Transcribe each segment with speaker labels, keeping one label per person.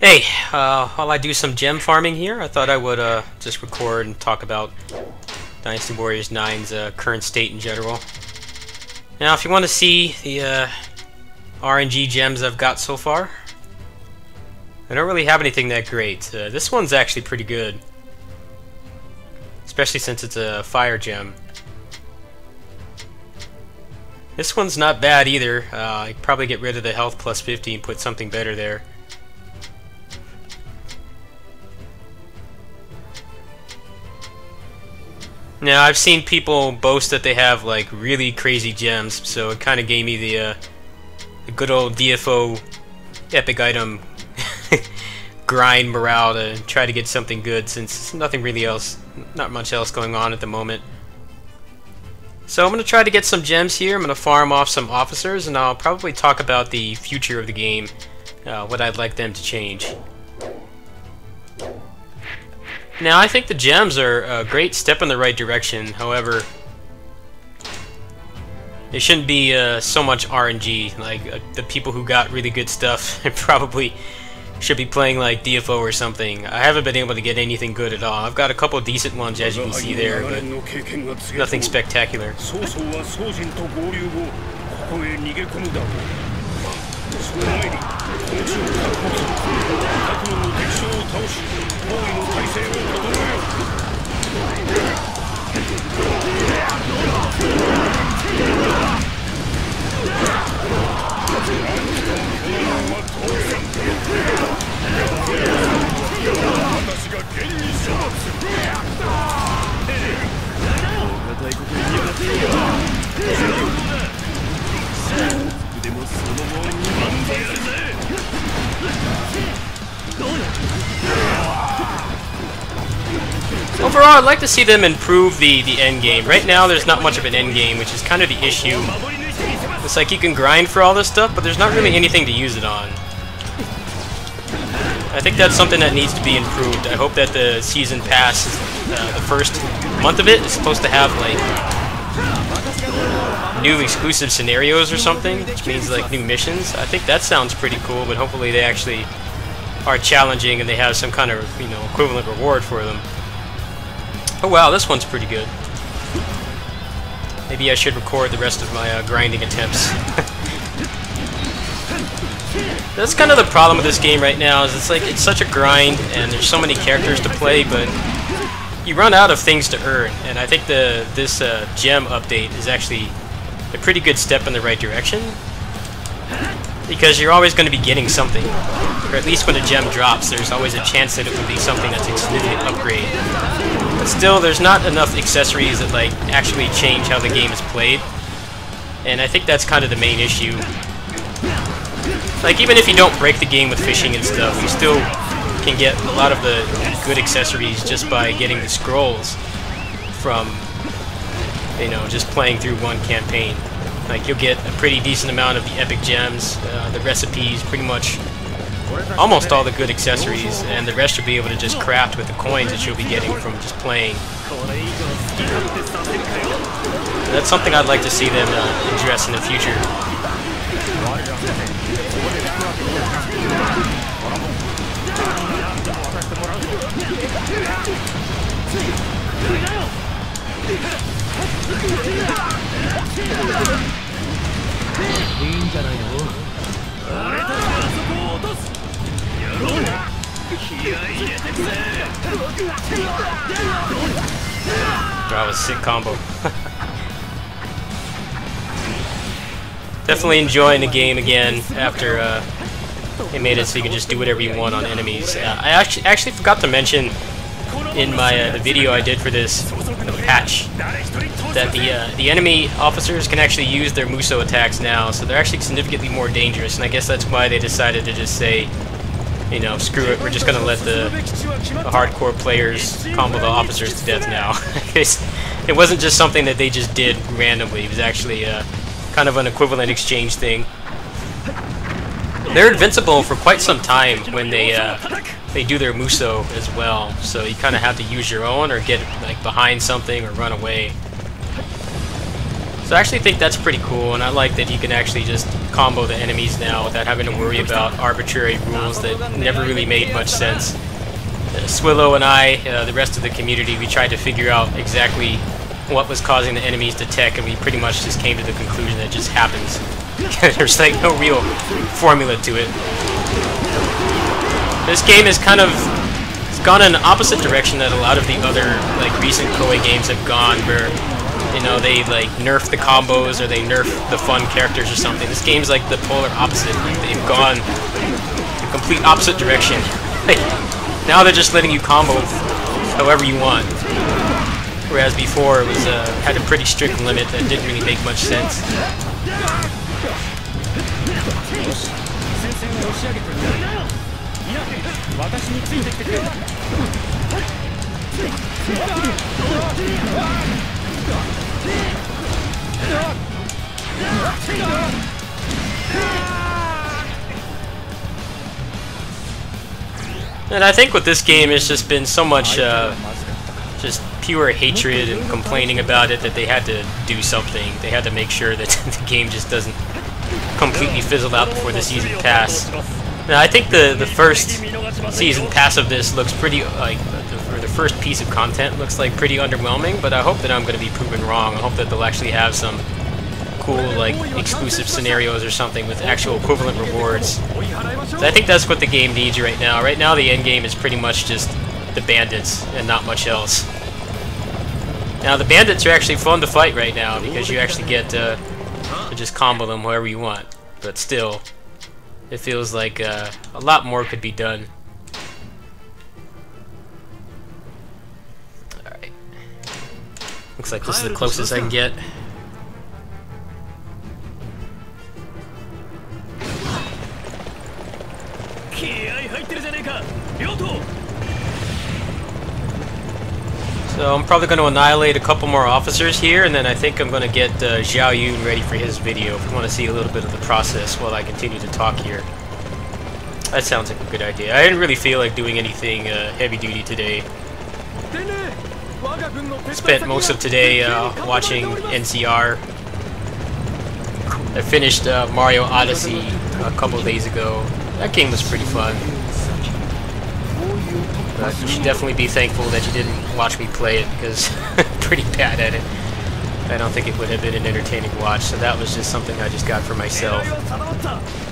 Speaker 1: Hey, while I do some gem farming here, I thought I would just record and talk about Dynasty Warriors 9's current state in general. Now, if you want to see the RNG gems I've got so far, I don't really have anything that great. This one's actually pretty good, especially since it's a fire gem. This one's not bad either. I could probably get rid of the health plus 50 and put something better there. Now, I've seen people boast that they have like really crazy gems, so it kind of gave me the good old DFO epic item grind morale to try to get something good, since nothing really else, not much else going on at the moment. So I'm going to try to get some gems here. I'm going to farm off some officers, and I'll probably talk about the future of the game, what I'd like them to change. Now, I think the gems are a great step in the right direction. However, it shouldn't be so much RNG. Like, the people who got really good stuff probably should be playing like DFO or something. I haven't been able to get anything good at all. I've got a couple decent ones, as you can see there, but nothing spectacular. Overall, I'd like to see them improve the end game. Right now, there's not much of an end game, which is kind of the issue. It's like you can grind for all this stuff, but there's not really anything to use it on. I think that's something that needs to be improved. I hope that the season pass, the first month of it, is supposed to have like new exclusive scenarios or something, which means like new missions. I think that sounds pretty cool, but hopefully they actually are challenging and they have some kind of, equivalent reward for them. Oh wow, this one's pretty good. Maybe I should record the rest of my grinding attempts. That's kind of the problem with this game right now, is it's such a grind and there's so many characters to play, but you run out of things to earn, and I think this gem update is actually a pretty good step in the right direction, because you're always going to be getting something, or at least when a gem drops, there's always a chance that it will be something that's a significant upgrade. But still, there's not enough accessories that like actually change how the game is played, and I think that's kind of the main issue. Like, even if you don't break the game with fishing and stuff, you still can get a lot of the good accessories just by getting the scrolls from, just playing through one campaign. Like, you'll get a pretty decent amount of the epic gems, the recipes, pretty much almost all the good accessories, and the rest you'll be able to just craft with the coins that you'll be getting from just playing. That's something I'd like to see them address in the future. That was a sick combo. Definitely enjoying the game again after they made it so you can just do whatever you want on enemies. I actually forgot to mention in my the video I did for this patch that the enemy officers can actually use their Muso attacks now, so they're actually significantly more dangerous, and I guess that's why they decided to just say, screw it, we're just going to let the hardcore players combo the officers to death now. It wasn't just something that they just did randomly, it was actually kind of an equivalent exchange thing. They're invincible for quite some time when they do their Muso as well, so you kind of have to use your own or get like behind something or run away. So I actually think that's pretty cool, and I like that you can actually just combo the enemies now without having to worry about arbitrary rules that never really made much sense. Swillow and I, the rest of the community, we tried to figure out exactly what was causing the enemies to tech, and we pretty much just came to the conclusion that it just happens. There's like no real formula to it. This game is kind of gone in an opposite direction that a lot of the other like recent Koei games have gone, where you know they like nerf the combos or they nerf the fun characters or something. This game's like the polar opposite. Like, they've gone the complete opposite direction. Like, now they're just letting you combo however you want, whereas before it was had a pretty strict limit that didn't really make much sense. And I think with this game, it's just been so much just pure hatred and complaining about it that they had to do something. They had to make sure that the game just doesn't completely fizzle out before the season pass. Now, I think the first season pass of this looks pretty, like, or the first piece of content looks like pretty underwhelming, but I hope that I'm going to be proven wrong. I hope that they'll actually have some cool, like, exclusive scenarios or something with actual equivalent rewards. So I think that's what the game needs right now. Right now, the end game is pretty much just the bandits and not much else. Now, the bandits are actually fun to fight right now because you actually get to just combo them however you want, but still, it feels like a lot more could be done. Alright. Looks like this is the closest I can get. So I'm probably going to annihilate a couple more officers here, and then I think I'm going to get Zhao Yun ready for his video if you want to see a little bit of the process while I continue to talk here. That sounds like a good idea. I didn't really feel like doing anything heavy-duty today. Spent most of today watching NCR. I finished Mario Odyssey a couple days ago. That game was pretty fun. But you should definitely be thankful that you didn't watch me play it, because I'm pretty bad at it. I don't think it would have been an entertaining watch, so that was just something I just got for myself.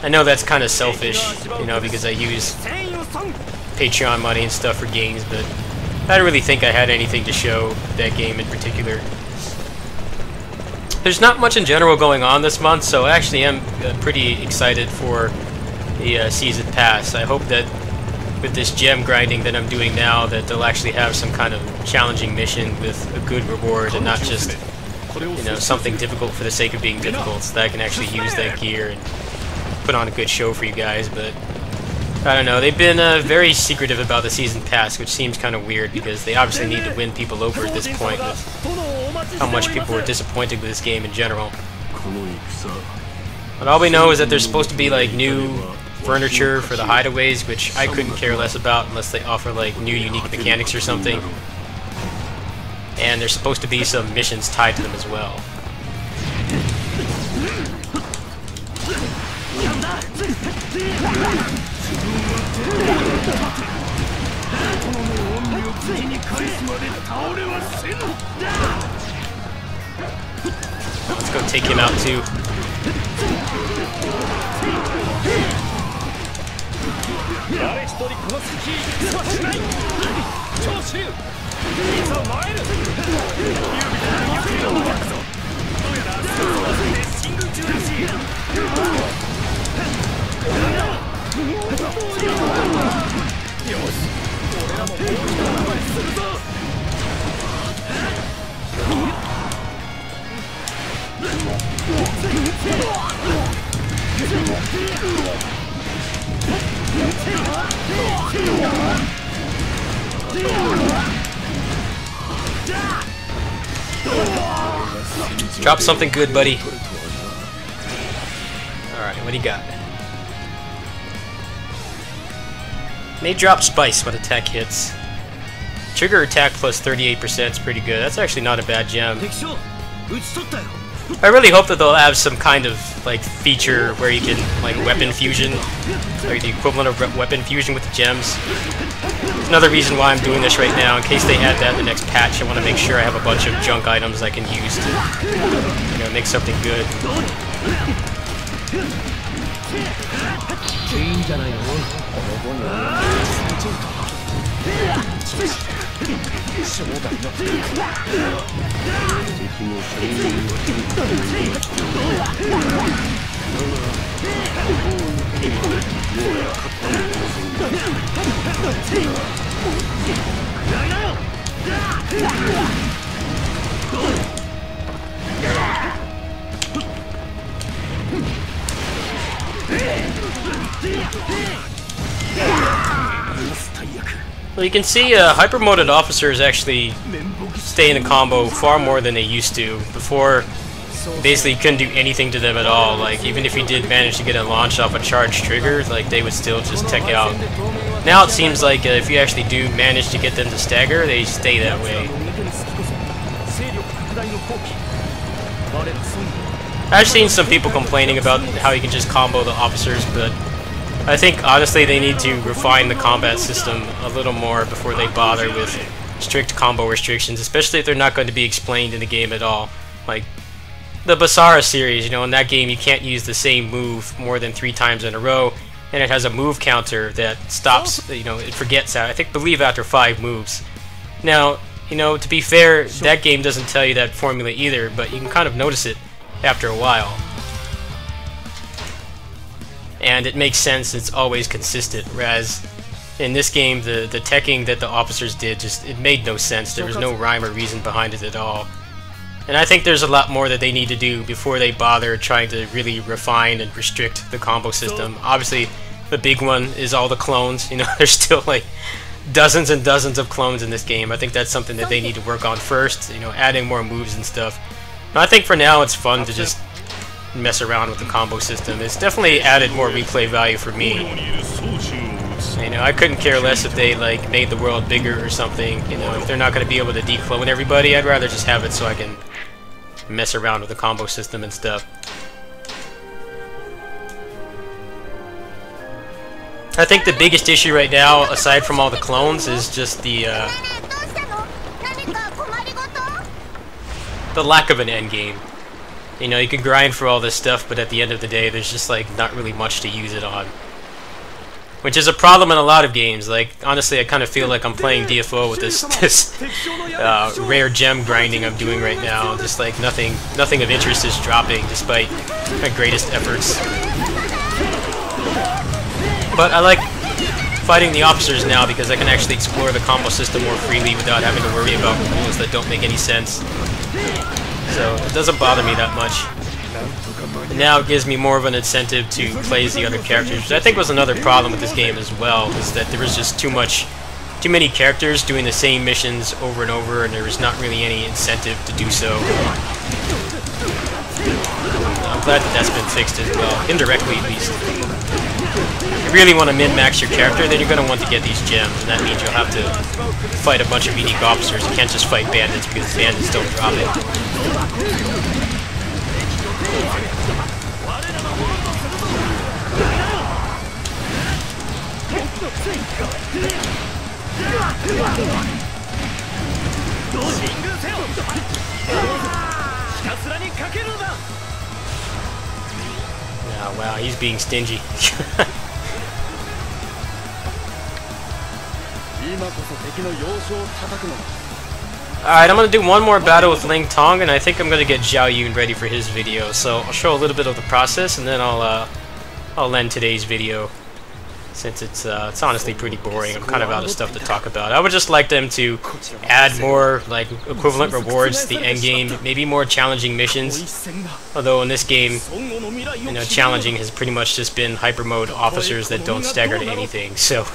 Speaker 1: I know that's kind of selfish, you know, because I use Patreon money and stuff for games, but I don't really think I had anything to show that game in particular. There's not much in general going on this month, so I actually am pretty excited for the season pass. I hope that with this gem grinding that I'm doing now, that they'll actually have some kind of challenging mission with a good reward and not just, you know, something difficult for the sake of being difficult, so that I can actually use that gear and put on a good show for you guys. But I don't know, they've been very secretive about the season pass, which seems kind of weird because they obviously need to win people over at this point with how much people were disappointed with this game in general. But all we know is that there's supposed to be like new furniture for the hideaways, which I couldn't care less about unless they offer like new unique mechanics or something. And there's supposed to be some missions tied to them as well. Let's go take him out too. Drop something good, buddy. Alright, what do you got? May drop spice when attack hits. Trigger attack plus 38% is pretty good. That's actually not a bad gem. I really hope that they'll have some kind of like feature where you can like weapon fusion, or the equivalent of weapon fusion with the gems. Another reason why I'm doing this right now, in case they add that in the next patch, I want to make sure I have a bunch of junk items I can use to, you know, make something good. Well, you can see hyper-moded officers actually stay in a combo far more than they used to. Before, basically you couldn't do anything to them at all. Like, even if you did manage to get a launch off a charged trigger, like, they would still just tech out. Now it seems like if you actually do manage to get them to stagger, they stay that way. I've seen some people complaining about how you can just combo the officers, but I think honestly they need to refine the combat system a little more before they bother with strict combo restrictions, especially if they're not going to be explained in the game at all. Like the Basara series, you know, in that game you can't use the same move more than 3 times in a row, and it has a move counter that stops, you know, it forgets out, believe after 5 moves. Now, you know, to be fair, that game doesn't tell you that formula either, but you can kind of notice it after a while. And it makes sense, it's always consistent, whereas in this game the teching that the officers did, it made no sense. There was no rhyme or reason behind it at all. And I think there's a lot more that they need to do before they bother trying to really refine and restrict the combo system. Obviously the big one is all the clones. You know, there's still like dozens and dozens of clones in this game. I think that's something that they need to work on first, you know, adding more moves and stuff. I think for now it's fun to just mess around with the combo system. It's definitely added more replay value for me. You know, I couldn't care less if they like made the world bigger or something. You know, if they're not going to be able to declone everybody, I'd rather just have it so I can mess around with the combo system and stuff. I think the biggest issue right now, aside from all the clones, is just the lack of an endgame. You know, you can grind for all this stuff, but at the end of the day, there's just like not really much to use it on. Which is a problem in a lot of games. Like, honestly, I kind of feel like I'm playing DFO with this rare gem grinding I'm doing right now. Just like nothing of interest is dropping, despite my greatest efforts. But I like fighting the officers now because I can actually explore the combo system more freely without having to worry about rules that don't make any sense. So it doesn't bother me that much. And now it gives me more of an incentive to play as the other characters, which I think was another problem with this game as well, is that there was just too many characters doing the same missions over and over, and there was not really any incentive to do so. I'm glad that that's been fixed as well, indirectly at least. If you really want to min-max your character, then you're going to want to get these gems, and that means you'll have to fight a bunch of unique officers. You can't just fight bandits because bandits don't drop it. Oh, wow, he's being stingy. Alright, I'm going to do one more battle with Ling Tong, and I think I'm going to get Zhao Yun ready for his video. So I'll show a little bit of the process, and then I'll end today's video, since it's honestly pretty boring. I'm kind of out of stuff to talk about. I would just like them to add more like equivalent rewards to the end game, maybe more challenging missions. Although in this game, you know, challenging has pretty much just been hyper mode officers that don't stagger to anything. So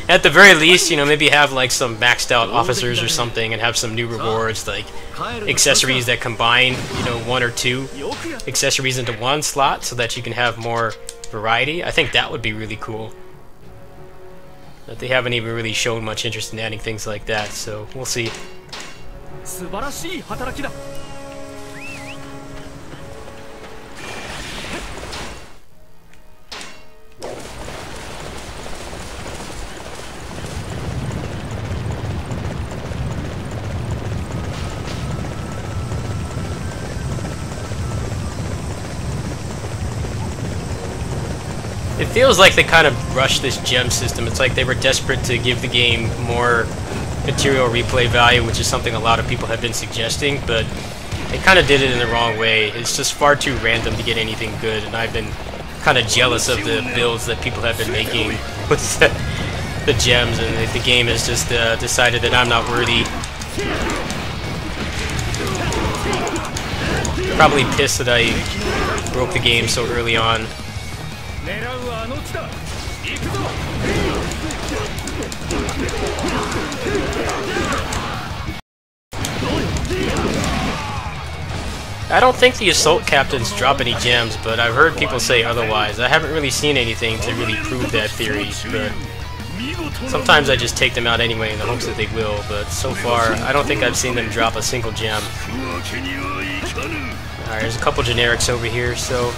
Speaker 1: at the very least, you know, maybe have like some maxed out officers or something, and have some new rewards like accessories that combine, you know, 1 or 2 accessories into one slot, so that you can have more variety. I think that would be really cool. But they haven't even really shown much interest in adding things like that, so we'll see. It feels like they kind of rushed this gem system. It's like they were desperate to give the game more material replay value, which is something a lot of people have been suggesting, but they kind of did it in the wrong way. It's just far too random to get anything good, and I've been kind of jealous of the builds that people have been making with the gems, and the game has just decided that I'm not worthy. Probably pissed that I broke the game so early on. I don't think the assault captains drop any gems, but I've heard people say otherwise. I haven't really seen anything to really prove that theory, but sometimes I just take them out anyway in the hopes that they will, but so far I don't think I've seen them drop a single gem. Alright, there's a couple generics over here, so...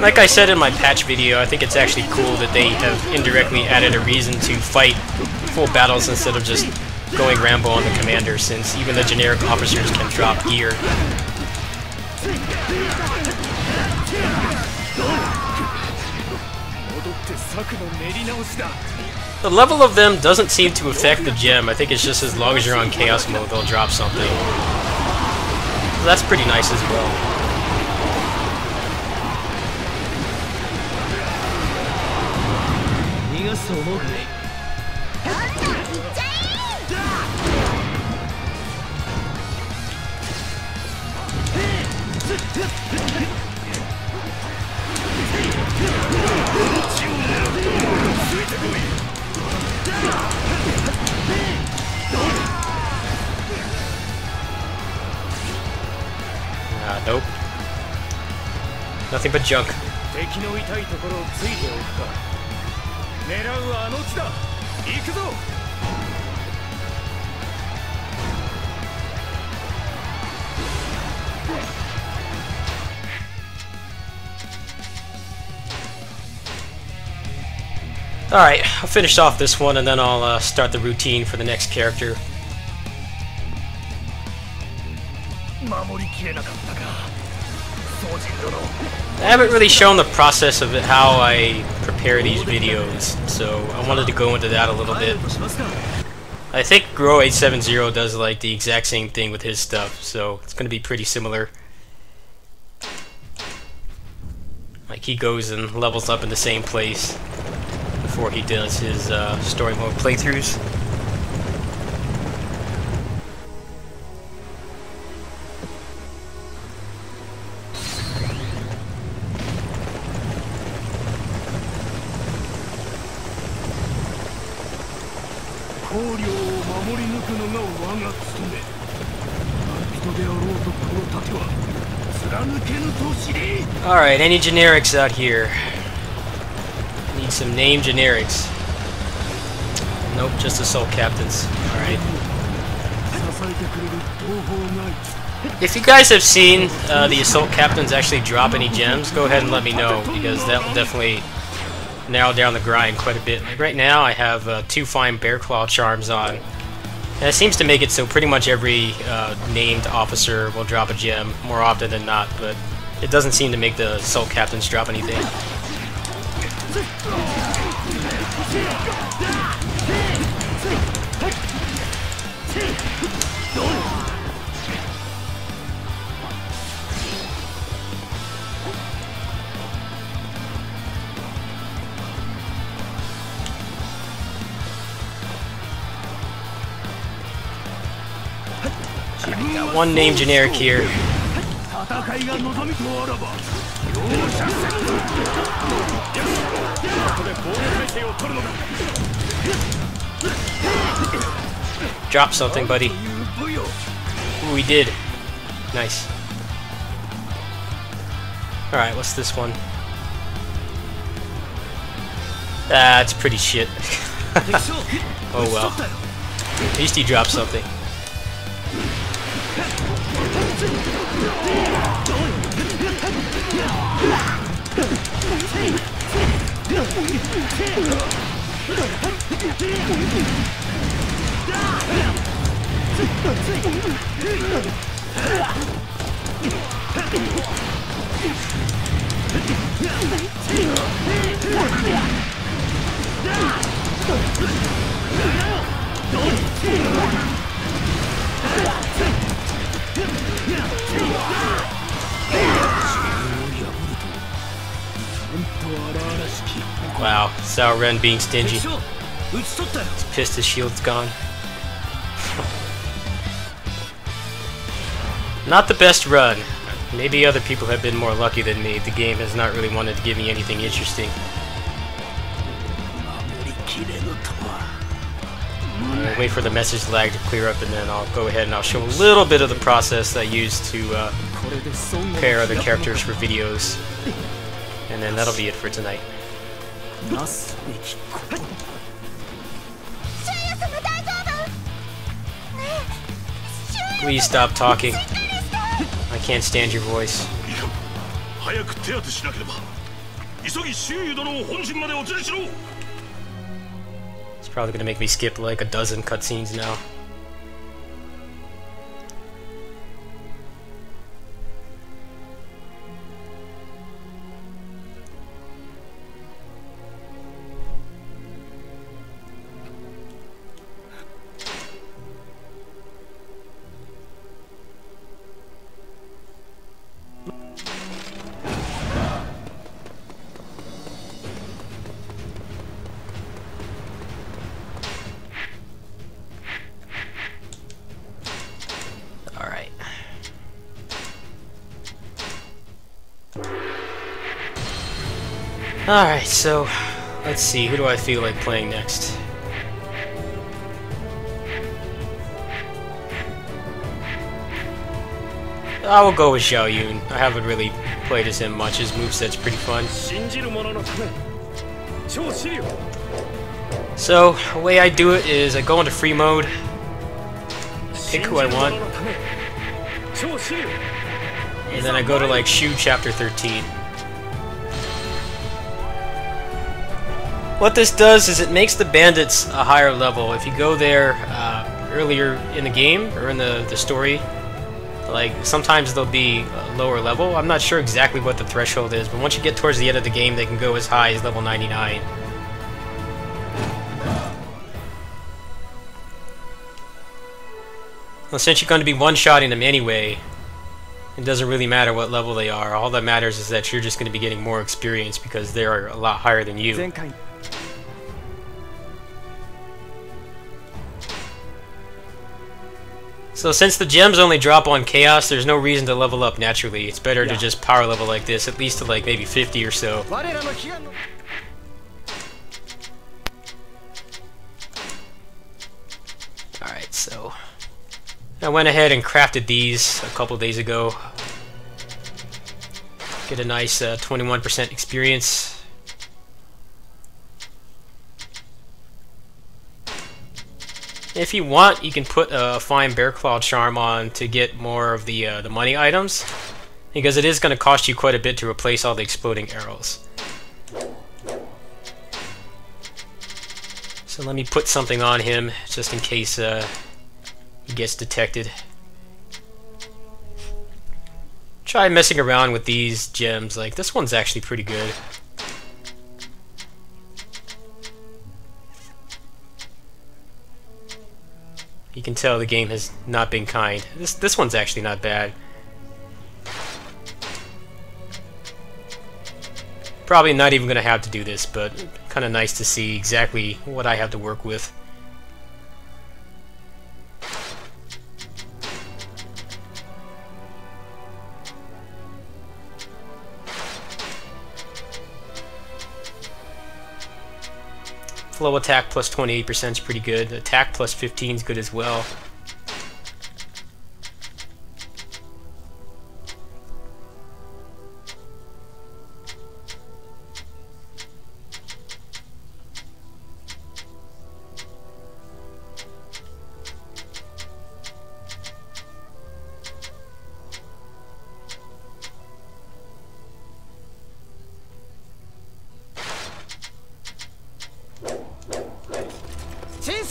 Speaker 1: Like I said in my patch video, I think it's actually cool that they have indirectly added a reason to fight full battles instead of just going Rambo on the commander, since even the generic officers can drop gear. The level of them doesn't seem to affect the gem. I think it's just as long as you're on Chaos mode, they'll drop something. So that's pretty nice as well. Nope. Nothing but junk. Alright, I'll finish off this one and then I'll start the routine for the next character. I haven't really shown the process of how I prepare these videos, so I wanted to go into that a little bit. I think Grow870 does like the exact same thing with his stuff, so it's going to be pretty similar. Like he goes and levels up in the same place before he does his story mode playthroughs. Alright, any generics out here? Need some name generics. Nope, just assault captains. Alright. If you guys have seen the assault captains actually drop any gems, go ahead and let me know, because that will definitely narrow down the grind quite a bit. Like right now I have 2 fine bear claw charms on. And it seems to make it so pretty much every named officer will drop a gem more often than not, but it doesn't seem to make the assault captains drop anything. Got one name generic here. Drop something, buddy. Ooh, we did. Nice. Alright, what's this one? Ah, it's pretty shit. Oh well. At least he dropped something. Wow, Sao Ren being stingy. He's pissed his shield's gone. Not the best run. Maybe other people have been more lucky than me. The game has not really wanted to give me anything interesting. I'll wait for the message lag to clear up, and then I'll go ahead and I'll show a little bit of the process I use to prepare other characters for videos. And then that'll be it for tonight. Please stop talking. I can't stand your voice. It's probably gonna make me skip like a dozen cutscenes now. Alright, so let's see, who do I feel like playing next? I will go with Xiao Yun. I haven't really played as him much. His moveset's pretty fun. So, the way I do it is I go into free mode, pick who I want, and then I go to like Shu Chapter 13. What this does is it makes the bandits a higher level. If you go there earlier in the game, or in the story, like sometimes they'll be a lower level. I'm not sure exactly what the threshold is, but once you get towards the end of the game, they can go as high as level 99. Well, since you're going to be one-shotting them anyway, it doesn't really matter what level they are. All that matters is that you're just going to be getting more experience because they are a lot higher than you. So since the gems only drop on Chaos, there's no reason to level up naturally. It's better to just power level like this, at least to like maybe 50 or so. Alright, so I went ahead and crafted these a couple days ago. Get a nice 21% experience. If you want, you can put a fine bear claw charm on to get more of the money items, because it is going to cost you quite a bit to replace all the exploding arrows. So let me put something on him just in case he gets detected. Try messing around with these gems. Like this one's actually pretty good. You can tell the game has not been kind. This one's actually not bad. Probably not even going to have to do this, but kind of nice to see exactly what I have to work with. Flow attack plus 28% is pretty good. Attack plus 15 is good as well.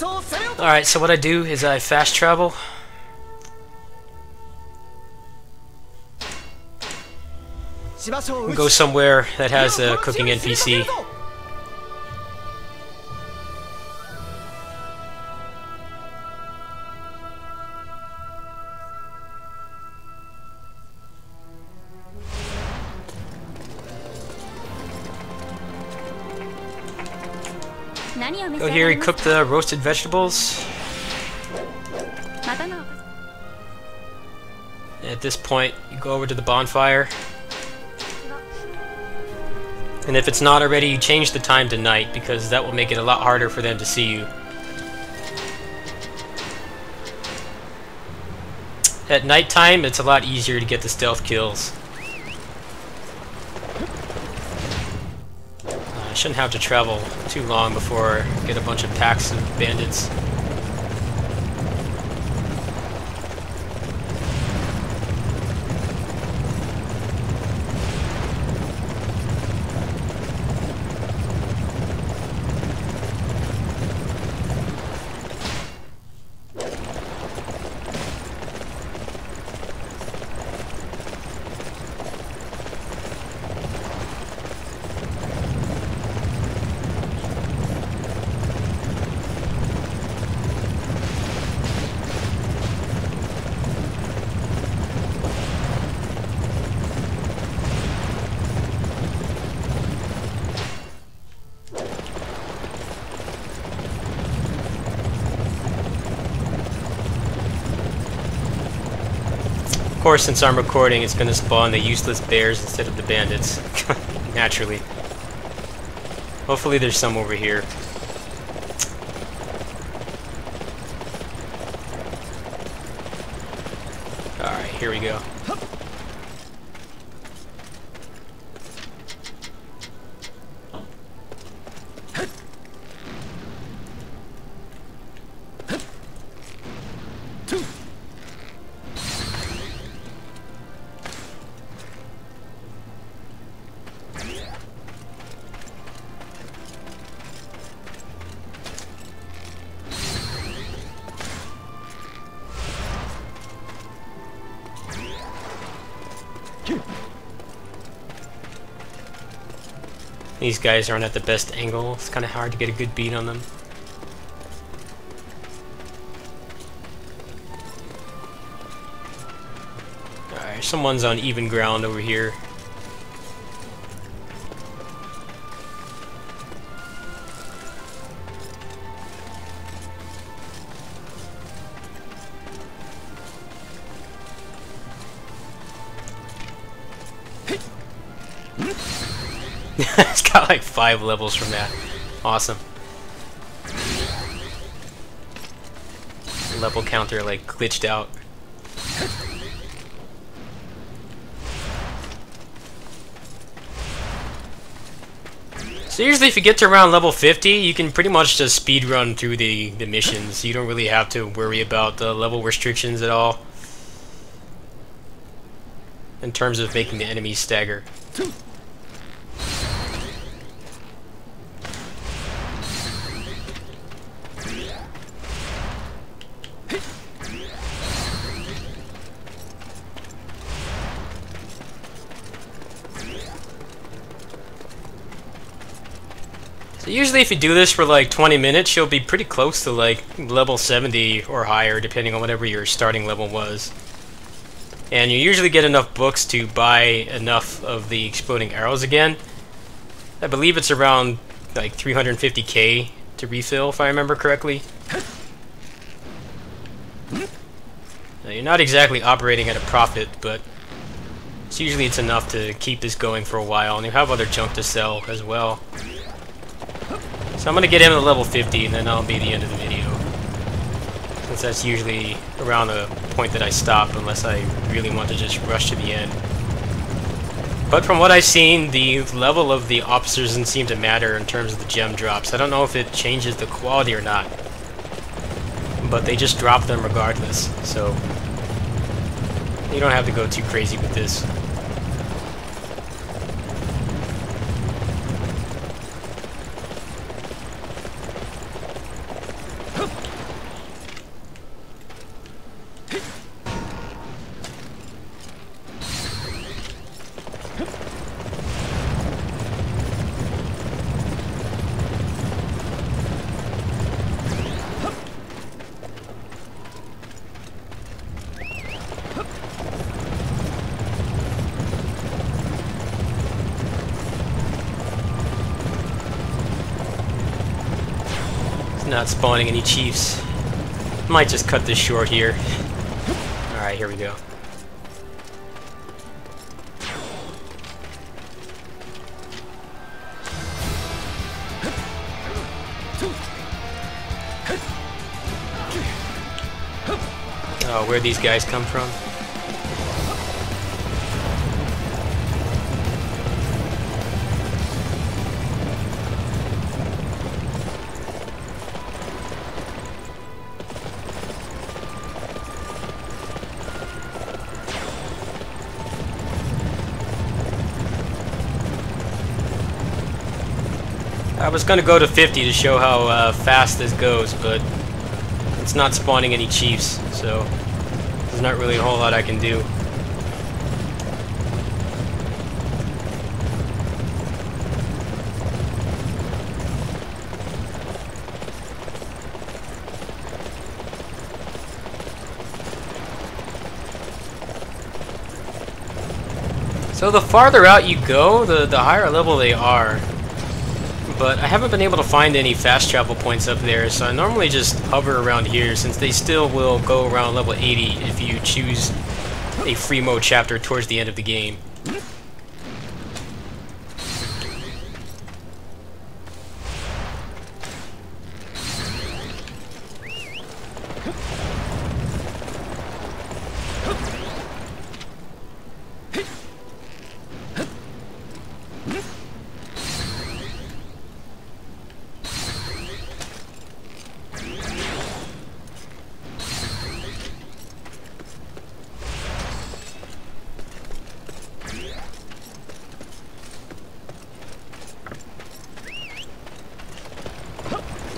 Speaker 1: Alright, so what I do is I fast travel. Go somewhere that has a cooking NPC. Go here and cook the roasted vegetables. At this point, you go over to the bonfire. And if it's not already, you change the time to night, because that will make it a lot harder for them to see you. At nighttime, it's a lot easier to get the stealth kills. I shouldn't have to travel too long before I get a bunch of packs of bandits. Of course, since I'm recording, it's going to spawn the useless bears instead of the bandits. Naturally. Hopefully there's some over here. Alright, here we go. These guys aren't at the best angle. It's kind of hard to get a good beat on them. Alright, someone's on even ground over here. It's got like 5 levels from that. Awesome. Level counter like glitched out. So usually if you get to around level 50, you can pretty much just speed run through the missions. You don't really have to worry about the level restrictions at all in terms of making the enemies stagger. So usually if you do this for like 20 minutes, you'll be pretty close to like level 70 or higher, depending on whatever your starting level was. And you usually get enough books to buy enough of the exploding arrows again. I believe it's around like 350k to refill, if I remember correctly. Now, you're not exactly operating at a profit, but usually it's enough to keep this going for a while, and you have other junk to sell as well. So I'm going to get him to level 50, and then that'll be the end of the video. Since that's usually around the point that I stop, unless I really want to just rush to the end. But from what I've seen, the level of the officers doesn't seem to matter in terms of the gem drops. I don't know if it changes the quality or not. But they just drop them regardless, so you don't have to go too crazy with this. not spawning any chiefs. Might just cut this short here. Alright, here we go. Oh, where'd these guys come from? I was gonna go to 50 to show how fast this goes, but it's not spawning any chiefs, so there's not really a whole lot I can do. So the farther out you go, the higher level they are. But I haven't been able to find any fast travel points up there, so I normally just hover around here, since they still will go around level 80 if you choose a free mode chapter towards the end of the game.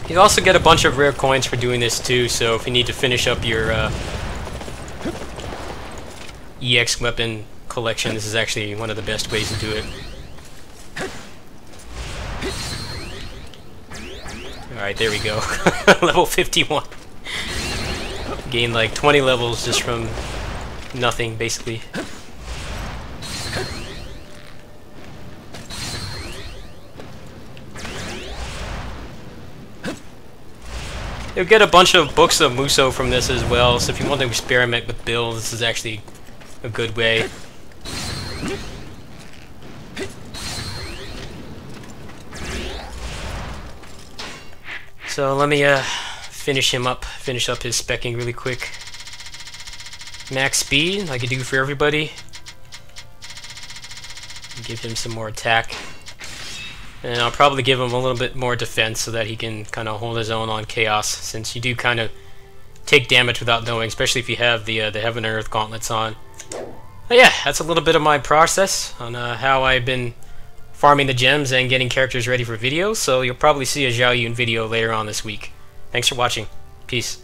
Speaker 1: You also get a bunch of rare coins for doing this too, so if you need to finish up your EX weapon collection, this is actually one of the best ways to do it. Alright, there we go. Level 51. Gained like 20 levels just from nothing, basically. You'll get a bunch of books of Muso from this as well, so if you want to experiment with builds, this is actually a good way. So let me finish up his specking really quick. Max speed, like I do for everybody. Give him some more attack. And I'll probably give him a little bit more defense so that he can kind of hold his own on Chaos, since you do kind of take damage without knowing, especially if you have the Heaven and Earth gauntlets on. But yeah, that's a little bit of my process on how I've been farming the gems and getting characters ready for videos, so you'll probably see a Zhao Yun video later on this week. Thanks for watching. Peace.